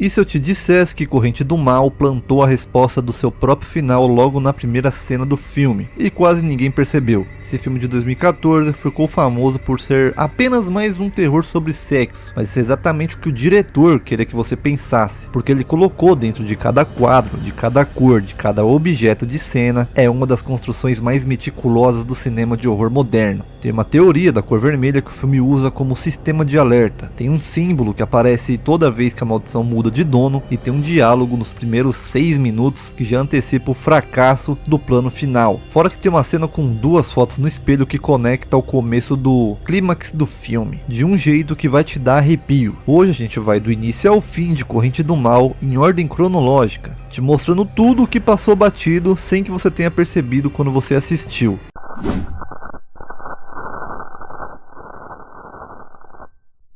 E se eu te dissesse que Corrente do Mal plantou a resposta do seu próprio final logo na primeira cena do filme, e quase ninguém percebeu? Esse filme de 2014 ficou famoso por ser apenas mais um terror sobre sexo, mas isso é exatamente o que o diretor queria que você pensasse, porque ele colocou dentro de cada quadro, de cada cor, de cada objeto de cena, é uma das construções mais meticulosas do cinema de horror moderno. Tem uma teoria da cor vermelha que o filme usa como sistema de alerta, tem um símbolo que aparece toda vez que a maldição muda de dono, e tem um diálogo nos primeiros 6 minutos que já antecipa o fracasso do plano final. Fora que tem uma cena com 2 fotos no espelho que conecta ao começo do clímax do filme, de um jeito que vai te dar arrepio. Hoje a gente vai do início ao fim de Corrente do Mal em ordem cronológica, te mostrando tudo o que passou batido sem que você tenha percebido quando você assistiu.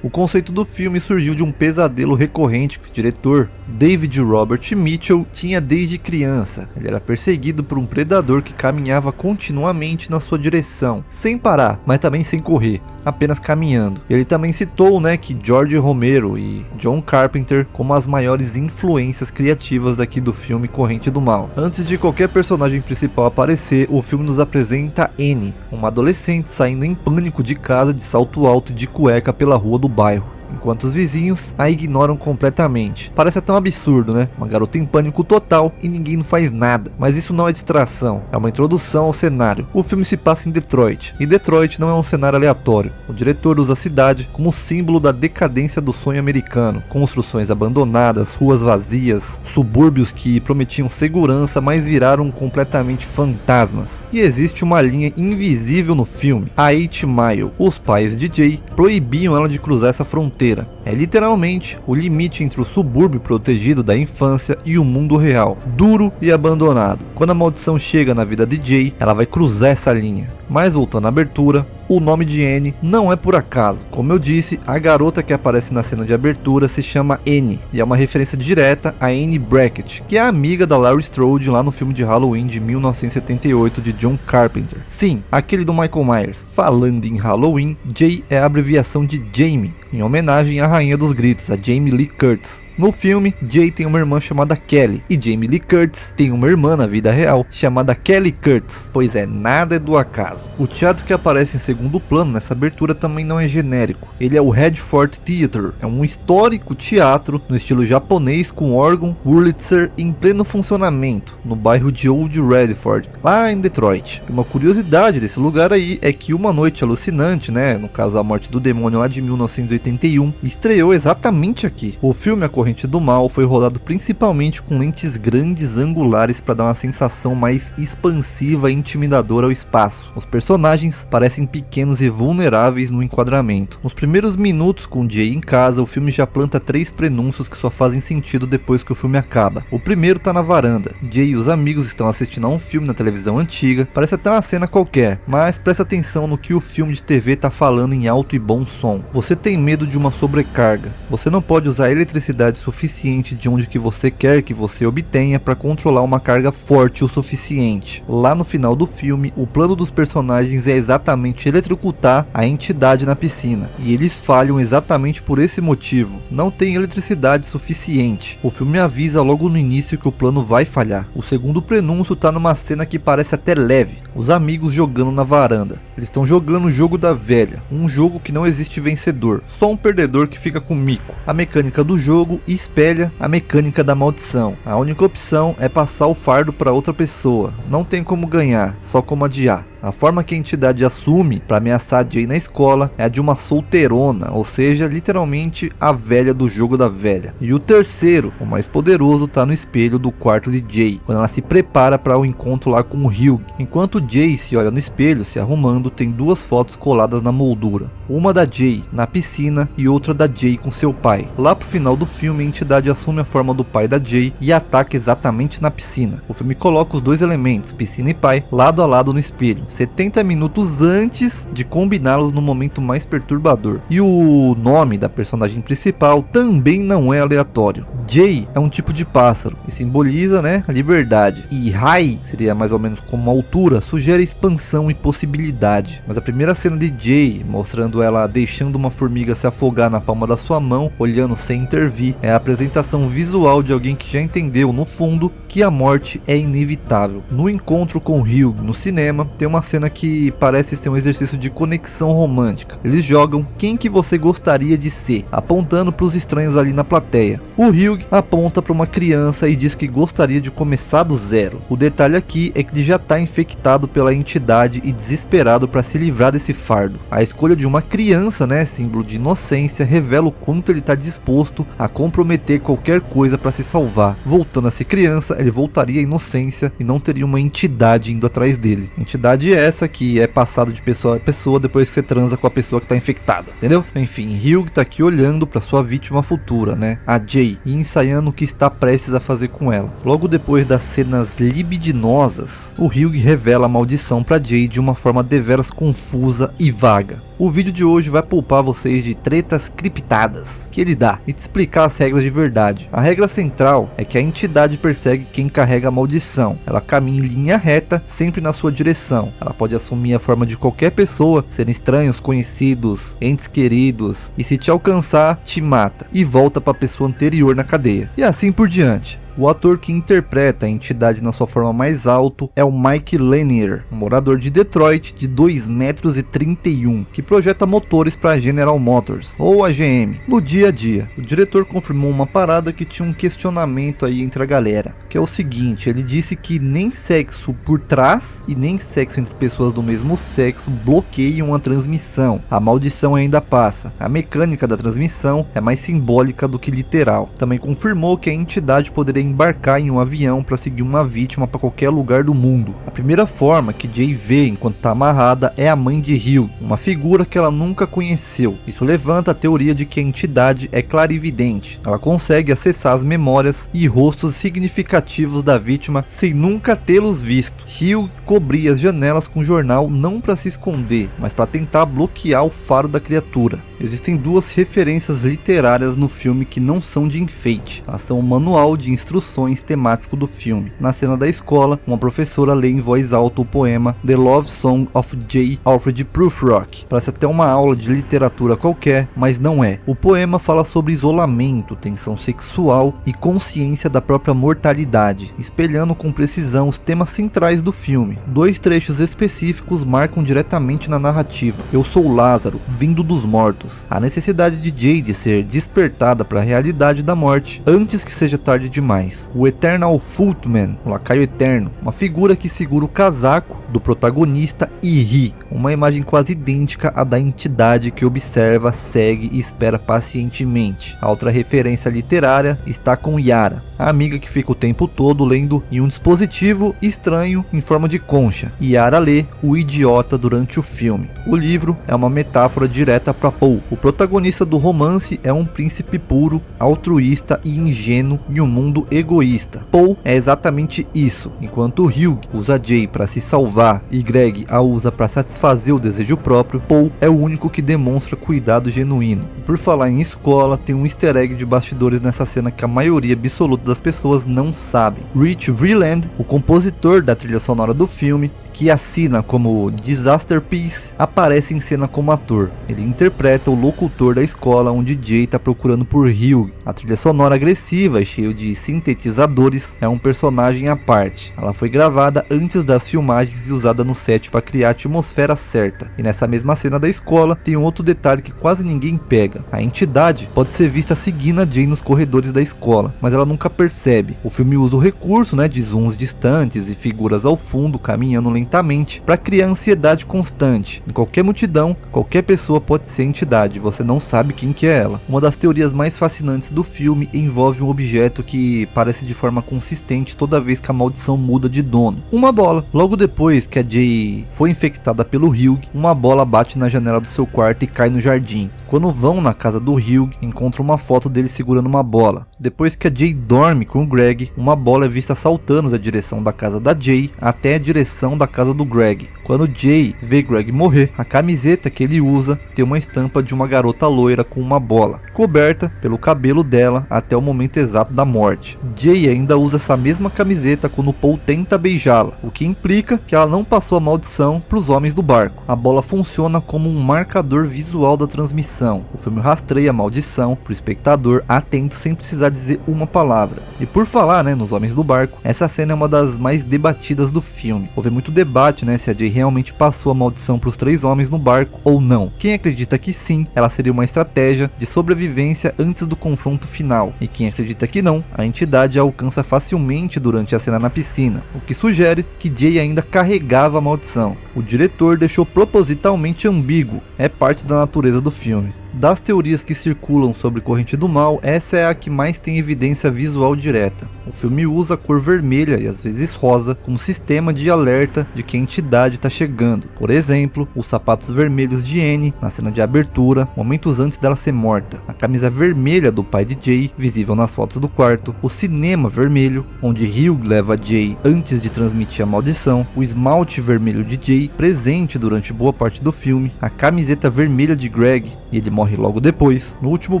O conceito do filme surgiu de um pesadelo recorrente que o diretor David Robert Mitchell tinha desde criança. Ele era perseguido por um predador que caminhava continuamente na sua direção, sem parar, mas também sem correr, apenas caminhando. Ele também citou, que George Romero e John Carpenter como as maiores influências criativas daqui do filme Corrente do Mal. Antes de qualquer personagem principal aparecer, o filme nos apresenta Annie, uma adolescente saindo em pânico de casa de salto alto e de cueca pela rua do bairro, enquanto os vizinhos a ignoram completamente. Parece até um absurdo, né? Uma garota em pânico total e ninguém faz nada. Mas isso não é distração, é uma introdução ao cenário. O filme se passa em Detroit, e Detroit não é um cenário aleatório. O diretor usa a cidade como símbolo da decadência do sonho americano. Construções abandonadas, ruas vazias, subúrbios que prometiam segurança, mas viraram completamente fantasmas. E existe uma linha invisível no filme, a 8 Mile. Os pais de Jay proibiam ela de cruzar essa fronteira. É literalmente o limite entre o subúrbio protegido da infância e o mundo real, duro e abandonado. Quando a maldição chega na vida de Jay, ela vai cruzar essa linha. Mas voltando à abertura, o nome de Annie não é por acaso. Como eu disse, a garota que aparece na cena de abertura se chama Annie, e é uma referência direta a Annie Brackett, que é a amiga da Laurie Strode lá no filme de Halloween de 1978 de John Carpenter. Sim, aquele do Michael Myers. Falando em Halloween, Jay é a abreviação de Jamie, em homenagem à rainha dos gritos, a Jamie Lee Curtis. No filme, Jay tem uma irmã chamada Kelly, e Jamie Lee Curtis tem uma irmã na vida real chamada Kelly Curtis. Pois é, nada é do acaso. O teatro que aparece em segundo plano nessa abertura também não é genérico. Ele é o Redford Theatre, é um histórico teatro no estilo japonês com órgão Wurlitzer em pleno funcionamento, no bairro de Old Redford, lá em Detroit. Uma curiosidade desse lugar aí é que Uma Noite Alucinante, no caso A Morte do Demônio lá de 1981, estreou exatamente aqui. O filme A Corrente do Mal foi rodado principalmente com lentes grandes angulares para dar uma sensação mais expansiva e intimidadora ao espaço. Os personagens parecem pequenos e vulneráveis no enquadramento. Nos primeiros minutos com Jay em casa, o filme já planta 3 prenúncios que só fazem sentido depois que o filme acaba. O primeiro tá na varanda. Jay e os amigos estão assistindo a um filme na televisão antiga, parece até uma cena qualquer, mas presta atenção no que o filme de TV tá falando em alto e bom som. Você tem medo de uma sobrecarga. Você não pode usar eletricidade suficiente de onde que você quer que você obtenha para controlar uma carga forte o suficiente. Lá no final do filme, o plano dos personagens é exatamente eletrocutar a entidade na piscina, e eles falham exatamente por esse motivo. Não tem eletricidade suficiente. O filme avisa logo no início que o plano vai falhar. O segundo prenúncio tá numa cena que parece até leve. Os amigos jogando na varanda. Eles estão jogando o jogo da velha, um jogo que não existe vencedor, só um perdedor que fica com mico. A mecânica do jogo espelha a mecânica da maldição. A única opção é passar o fardo para outra pessoa. Não tem como ganhar, só como adiar. A forma que a entidade assume para ameaçar Jay na escola é a de uma solteirona, ou seja, literalmente a velha do jogo da velha. E o terceiro, o mais poderoso, tá no espelho do quarto de Jay, quando ela se prepara para o encontro lá com o Hugh. Enquanto Jay se olha no espelho, se arrumando, tem 2 fotos coladas na moldura. Uma da Jay na piscina e outra da Jay com seu pai. Lá pro final do filme, a entidade assume a forma do pai da Jay e ataca exatamente na piscina. O filme coloca os 2 elementos, piscina e pai, lado a lado no espelho, 70 minutos antes de combiná-los no momento mais perturbador. E o nome da personagem principal também não é aleatório. Jay é um tipo de pássaro e simboliza, né, a liberdade. E High seria mais ou menos como altura, sugere expansão e possibilidade. Mas a primeira cena de Jay, mostrando ela deixando uma formiga se afogar na palma da sua mão, olhando sem intervir, é a apresentação visual de alguém que já entendeu, no fundo, que a morte é inevitável. No encontro com Hugh no cinema, tem uma cena que parece ser um exercício de conexão romântica. Eles jogam quem que você gostaria de ser, apontando para os estranhos ali na plateia. O Hugh aponta para uma criança e diz que gostaria de começar do zero. O detalhe aqui é que ele já está infectado pela entidade e desesperado para se livrar desse fardo. A escolha de uma criança, né, símbolo de inocência, revela o quanto ele está disposto a comprometer qualquer coisa para se salvar. Voltando a ser criança, ele voltaria à inocência e não teria uma entidade indo atrás dele. Entidade essa que é passada de pessoa a pessoa depois que você transa com a pessoa que está infectada, entendeu? Enfim, Hugh tá aqui olhando para sua vítima futura, né, a Jay, e ensaiando o que está prestes a fazer com ela. Logo depois das cenas libidinosas, o Hugh revela a maldição para Jay de uma forma deveras confusa e vaga. O vídeo de hoje vai poupar vocês de tretas criptadas que ele dá e te explicar as regras de verdade. A regra central é que a entidade persegue quem carrega a maldição. Ela caminha em linha reta, sempre na sua direção. Ela pode assumir a forma de qualquer pessoa, sendo estranhos, conhecidos, entes queridos, e se te alcançar, te mata e volta para a pessoa anterior na cadeia. E assim por diante. O ator que interpreta a entidade na sua forma mais alta é o Mike Lanier, um morador de Detroit de 2,31 m, que projeta motores para a General Motors, ou a GM, no dia a dia. O diretor confirmou uma parada que tinha um questionamento aí entre a galera, que é o seguinte: ele disse que nem sexo por trás e nem sexo entre pessoas do mesmo sexo bloqueiam a transmissão. A maldição ainda passa. A mecânica da transmissão é mais simbólica do que literal. Também confirmou que a entidade poderia embarcar em um avião para seguir uma vítima para qualquer lugar do mundo. A primeira forma que Jay vê enquanto está amarrada é a mãe de Hugh, uma figura que ela nunca conheceu. Isso levanta a teoria de que a entidade é clarividente. Ela consegue acessar as memórias e rostos significativos da vítima sem nunca tê-los visto. Hugh cobria as janelas com jornal não para se esconder, mas para tentar bloquear o faro da criatura. Existem duas referências literárias no filme que não são de enfeite. Elas são o manual de instruções temático do filme. Na cena da escola, uma professora lê em voz alta o poema The Love Song of J. Alfred Prufrock. Parece até uma aula de literatura qualquer, mas não é. O poema fala sobre isolamento, tensão sexual e consciência da própria mortalidade, espelhando com precisão os temas centrais do filme. Dois trechos específicos marcam diretamente na narrativa. Eu sou Lázaro, vindo dos mortos. A necessidade de Jay de ser despertada para a realidade da morte antes que seja tarde demais. O Eternal Footman, o lacaio eterno, uma figura que segura o casaco do protagonista e ri, uma imagem quase idêntica à da entidade que observa, segue e espera pacientemente. A outra referência literária está com Yara, a amiga que fica o tempo todo lendo em um dispositivo estranho em forma de concha. Yara lê O Idiota durante o filme. O livro é uma metáfora direta para Paul. O protagonista do romance é um príncipe puro, altruísta e ingênuo em um mundo egoísta. Paul é exatamente isso. Enquanto Hugh usa Jay para se salvar e Greg a usa para satisfazer o desejo próprio, Paul é o único que demonstra cuidado genuíno. Por falar em escola, tem um easter egg de bastidores nessa cena que a maioria absoluta das pessoas não sabem. Rich Vreeland, o compositor da trilha sonora do filme, que assina como Disaster Piece, aparece em cena como ator. Ele interpreta o locutor da escola onde Jay está procurando por Hugh. A trilha sonora agressiva e cheia de sintetizadores é um personagem à parte. Ela foi gravada antes das filmagens e usada no set para criar a atmosfera certa. E nessa mesma cena da escola tem um outro detalhe que quase ninguém pega. A entidade pode ser vista seguindo a Jay nos corredores da escola, mas ela nunca percebe. O filme usa o recurso, de zooms distantes e figuras ao fundo caminhando lentamente para criar ansiedade constante. Em qualquer multidão, qualquer pessoa pode ser entidade, você não sabe quem que é ela. Uma das teorias mais fascinantes do filme envolve um objeto que parece de forma consistente toda vez que a maldição muda de dono. Uma bola. Logo depois que a Jay foi infectada pelo Hugh, uma bola bate na janela do seu quarto e cai no jardim. Quando vão na casa do Hugh, encontram uma foto dele segurando uma bola. Depois que a Jay dorme com o Greg, uma bola é vista saltando da direção da casa da Jay até a direção da casa do Greg. Quando Jay vê Greg morrer, a camiseta que ele usa tem uma estampa de uma garota loira com uma bola, coberta pelo cabelo dela até o momento exato da morte. Jay ainda usa essa mesma camiseta quando Paul tenta beijá-la, o que implica que ela não passou a maldição para os homens do barco. A bola funciona como um marcador visual da transmissão. O filme rastreia a maldição para o espectador atento sem precisar dizer uma palavra. E por falar, nos homens do barco, essa cena é uma das mais debatidas do filme. Houve muito debate, se a Jay realmente passou a maldição para os 3 homens no barco ou não. Quem acredita que sim, ela seria uma estratégia de sobrevivência antes do confronto final. E quem acredita que não, a entidade a alcança facilmente durante a cena na piscina, o que sugere que Jay ainda carregava a maldição. O diretor deixou propositalmente ambíguo, é parte da natureza do filme. Das teorias que circulam sobre Corrente do Mal, essa é a que mais tem evidência visual direta. O filme usa a cor vermelha e às vezes rosa como sistema de alerta de que a entidade está chegando. Por exemplo, os sapatos vermelhos de Annie na cena de abertura, momentos antes dela ser morta. A camisa vermelha do pai de Jay, visível nas fotos do quarto. O cinema vermelho, onde Hugh leva Jay antes de transmitir a maldição. O esmalte vermelho de Jay, presente durante boa parte do filme. A camiseta vermelha de Greg, e ele morre logo depois. No último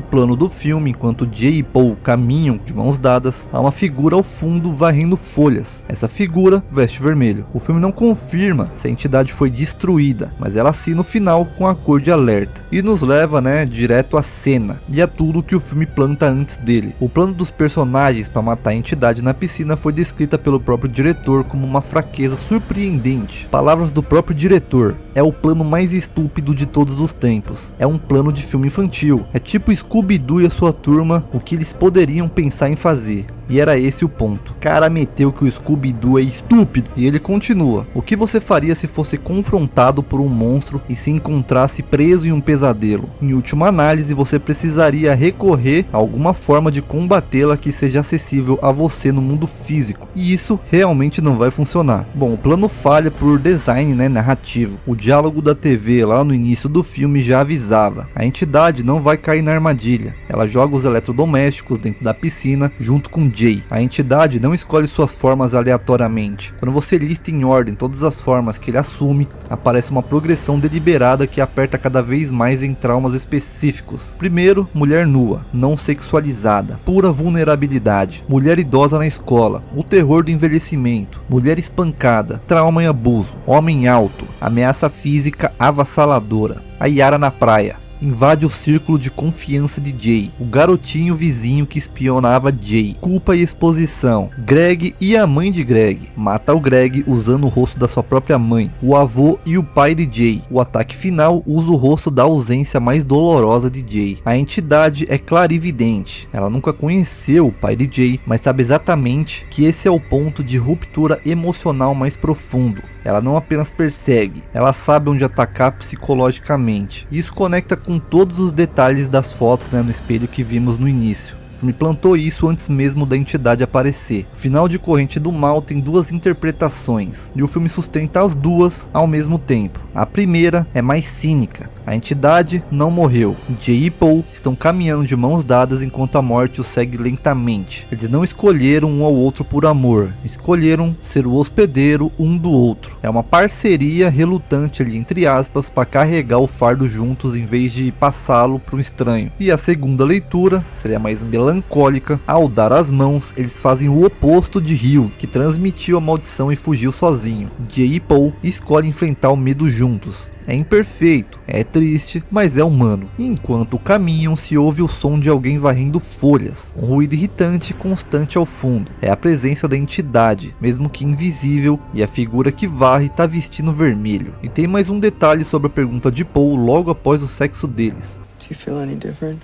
plano do filme, enquanto Jay e Paul caminham de mãos dadas, há uma figura ao fundo varrendo folhas. Essa figura veste vermelho. O filme não confirma se a entidade foi destruída, mas ela assina o final com a cor de alerta. E nos leva, direto à cena e a tudo que o filme planta antes dele. O plano dos personagens para matar a entidade na piscina foi descrita pelo próprio diretor como uma fraqueza surpreendente. Palavras do próprio diretor: é o plano mais estúpido de todos os tempos. É um plano de filme infantil. É tipo Scooby-Doo e a sua turma, o que eles poderiam pensar em fazer. E era esse o ponto. Cara meteu que o Scooby-Doo é estúpido. E ele continua: o que você faria se fosse confrontado por um monstro e se encontrasse preso em um pesadelo? Em última análise, você precisaria recorrer a alguma forma de combatê-la que seja acessível a você no mundo físico. E isso realmente não vai funcionar. Bom, o plano falha por design narrativo. O diálogo da TV lá no início do filme já avisava: a entidade não vai cair na armadilha. Ela joga os eletrodomésticos dentro da piscina junto com Jay. A entidade não escolhe suas formas aleatoriamente. Quando você lista em ordem todas as formas que ele assume, aparece uma progressão deliberada que aperta cada vez mais em traumas específicos. Primeiro, mulher nua, não sexualizada, pura vulnerabilidade. Mulher idosa na escola, o terror do envelhecimento. Mulher espancada, trauma e abuso. Homem alto, ameaça física avassaladora. A Yara na praia. Invade o círculo de confiança de Jay. O garotinho vizinho que espionava Jay. Culpa e exposição. Greg e a mãe de Greg. Mata o Greg usando o rosto da sua própria mãe. O avô e o pai de Jay. O ataque final usa o rosto da ausência mais dolorosa de Jay. A entidade é clarividente. Ela nunca conheceu o pai de Jay, mas sabe exatamente que esse é o ponto de ruptura emocional mais profundo. Ela não apenas persegue, ela sabe onde atacar psicologicamente. Isso conecta com todos os detalhes das fotos no espelho que vimos no início. Isso me plantou isso antes mesmo da entidade aparecer. O final de Corrente do Mal tem 2 interpretações, e o filme sustenta as duas ao mesmo tempo. A primeira é mais cínica. A entidade não morreu. Jay e Paul estão caminhando de mãos dadas enquanto a morte os segue lentamente. Eles não escolheram um ao outro por amor, escolheram ser o hospedeiro um do outro. É uma parceria relutante ali, entre aspas, para carregar o fardo juntos em vez de passá-lo para um estranho. E a segunda leitura seria mais melancólica. Ao dar as mãos, eles fazem o oposto de Hugh, que transmitiu a maldição e fugiu sozinho. Jay e Paul escolhem enfrentar o medo juntos. É imperfeito, é triste, mas é humano. Enquanto caminham, se ouve o som de alguém varrendo folhas, um ruído irritante e constante ao fundo. É a presença da entidade, mesmo que invisível, e a figura que varre está vestindo vermelho. E tem mais um detalhe sobre a pergunta de Paul logo após o sexo deles. Do you feel any different?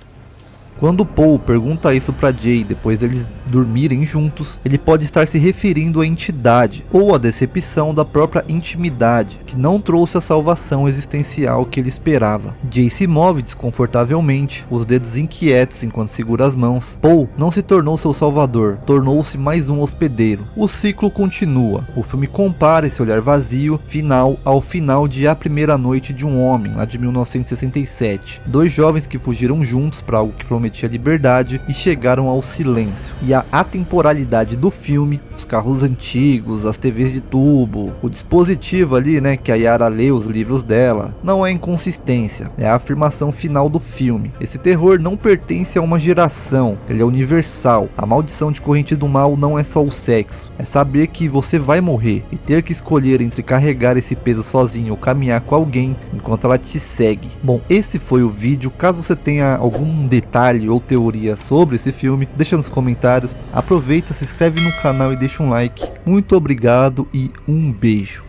Quando Paul pergunta isso para Jay depois deles dormirem juntos, ele pode estar se referindo à entidade ou à decepção da própria intimidade, que não trouxe a salvação existencial que ele esperava. Jay se move desconfortavelmente, os dedos inquietos enquanto segura as mãos. Paul não se tornou seu salvador, tornou-se mais um hospedeiro. O ciclo continua. O filme compara esse olhar vazio final ao final de A Primeira Noite de um Homem, lá de 1967. 2 jovens que fugiram juntos para algo que prometia prometia liberdade e chegaram ao silêncio. E a atemporalidade do filme, os carros antigos, as TVs de tubo, o dispositivo ali, né, que a Yara lê os livros dela, não é inconsistência, é a afirmação final do filme. Esse terror não pertence a uma geração, ele é universal. A maldição de Corrente do Mal não é só o sexo, é saber que você vai morrer e ter que escolher entre carregar esse peso sozinho ou caminhar com alguém enquanto ela te segue. Bom, esse foi o vídeo. Caso você tenha algum detalhe ou teoria sobre esse filme, deixa nos comentários. Aproveita, se inscreve no canal e deixa um like. Muito obrigado e um beijo.